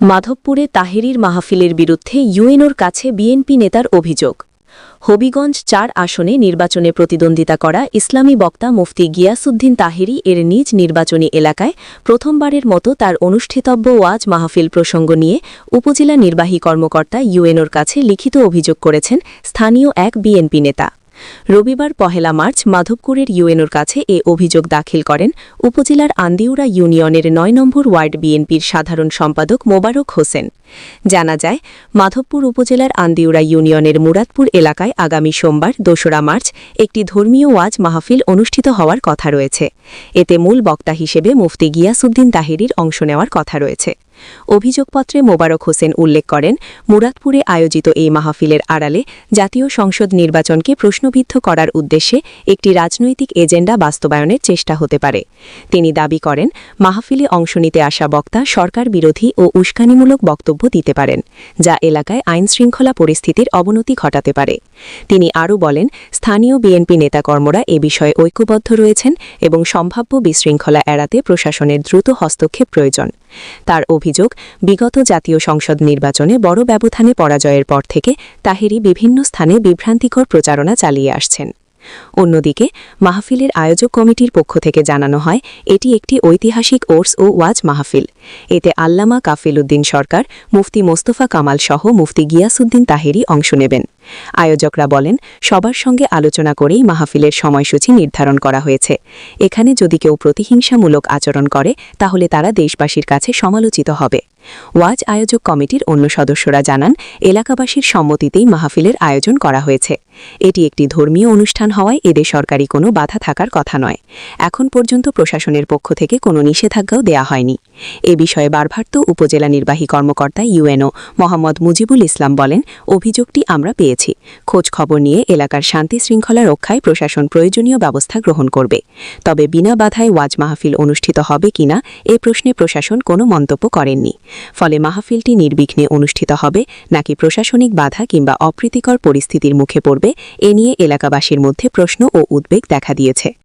মাধবপুরে তাহেরির মাহফিলের বিরুদ্ধে ইউএনওর কাছে বিএনপি নেতার অভিযোগ। হবিগঞ্জ ৪ আসনে নির্বাচনে প্রতিদ্বন্দ্বিতা করা ইসলামী বক্তা মুফতি গিয়াসউদ্দিন তাহেরি এর নিজ নির্বাচনী এলাকায় প্রথমবারের মতো তার অনুষ্ঠিতব্য ওয়াজ মাহফিল প্রসঙ্গ নিয়ে উপজেলা নির্বাহী কর্মকর্তা ইউএনওর কাছে লিখিত অভিযোগ করেছেন স্থানীয় এক বিএনপি নেতা। রবিবার ১ মার্চ মাধবপুরের ইউএনওর কাছে এ অভিযোগ দাখিল করেন উপজেলার আন্দিউরা ইউনিয়নের ৯ নম্বর ওয়ার্ড বিএনপির সাধারণ সম্পাদক মোবারক হোসেন। জানা যায়, মাধবপুর উপজেলার আন্দিউরা ইউনিয়নের মুরাদপুর এলাকায় আগামী সোমবার ২রা মার্চ একটি ধর্মীয় ওয়াজ মাহফিল অনুষ্ঠিত হওয়ার কথা রয়েছে। এতে মূল বক্তা হিসেবে মুফতি গিয়াসউদ্দিন তাহেরির অংশ নেওয়ার কথা রয়েছে। অভিযোগপত্রে মোবারক হোসেন উল্লেখ করেন, মুরাদপুরে আয়োজিত এই মাহফিলের আড়ালে জাতীয় সংসদ নির্বাচনকে প্রশ্নবিদ্ধ করার উদ্দেশ্যে একটি রাজনৈতিক এজেন্ডা বাস্তবায়নের চেষ্টা হতে পারে। তিনি দাবি করেন, মাহফিলে অংশ নিতে আসা বক্তা সরকার বিরোধী ও উস্কানিমূলক বক্তব্য দিতে পারেন, যা এলাকায় আইনশৃঙ্খলা পরিস্থিতির অবনতি ঘটাতে পারে। তিনি আরও বলেন, স্থানীয় বিএনপি নেতাকর্মীরা এ বিষয়ে ঐক্যবদ্ধ রয়েছেন এবং সম্ভাব্য বিশৃঙ্খলা এড়াতে প্রশাসনের দ্রুত হস্তক্ষেপ প্রয়োজন। তার অভিযোগ, বিগত জাতীয় সংসদ নির্বাচনে বড় ব্যবধানে পরাজয়ের পর থেকে তাহেরি বিভিন্ন স্থানে বিভ্রান্তিকর প্রচারণা চালিয়ে আসছেন। অন্যদিকে মাহফিলের আয়োজক কমিটির পক্ষ থেকে জানানো হয়, এটি একটি ঐতিহাসিক ওরস ও ওয়াজ মাহফিল। এতে আল্লামা কাফিল উদ্দিন সরকার, মুফতি মোস্তফা কামাল সহ মুফতি গিয়াসউদ্দিন তাহেরি অংশ নেবেন। আয়োজকরা বলেন, সবার সঙ্গে আলোচনা করেই মাহফিলের সময়সূচি নির্ধারণ করা হয়েছে। এখানে যদি কেউ প্রতিহিংসামূলক আচরণ করে তাহলে তারা দেশবাসীর কাছে সমালোচিত হবে। ওয়াজ আয়োজক কমিটির অন্য সদস্যরা জানান, এলাকাবাসীর সম্মতিতেই মাহফিলের আয়োজন করা হয়েছে। এটি একটি ধর্মীয় অনুষ্ঠান হওয়ায় এতে সরকারি কোনো বাধা থাকার কথা নয়। এখন পর্যন্ত প্রশাসনের পক্ষ থেকে কোনো নিষেধাজ্ঞাও দেয়া হয়নি। এ বিষয়ে ভারপ্রাপ্ত উপজেলা নির্বাহী কর্মকর্তা ইউএনও মোহাম্মদ মুজিবুল ইসলাম বলেন, অভিযোগটি আমরা পেয়েছি। খোঁজ খবর নিয়ে এলাকার শান্তি শৃঙ্খলা রক্ষায় প্রশাসন প্রয়োজনীয় ব্যবস্থা গ্রহণ করবে। তবে বিনা বাধায় ওয়াজ মাহফিল অনুষ্ঠিত হবে কিনা এ প্রশ্নে প্রশাসন কোনো মন্তব্য করেননি। ফলে মাহফিলটি নির্বিঘ্নে অনুষ্ঠিত হবে নাকি প্রশাসনিক বাধা কিংবা অপ্রীতিকর পরিস্থিতির মুখে পড়বে, এ নিয়ে এলাকাবাসীর মধ্যে প্রশ্ন ও উদ্বেগ দেখা দিয়েছে।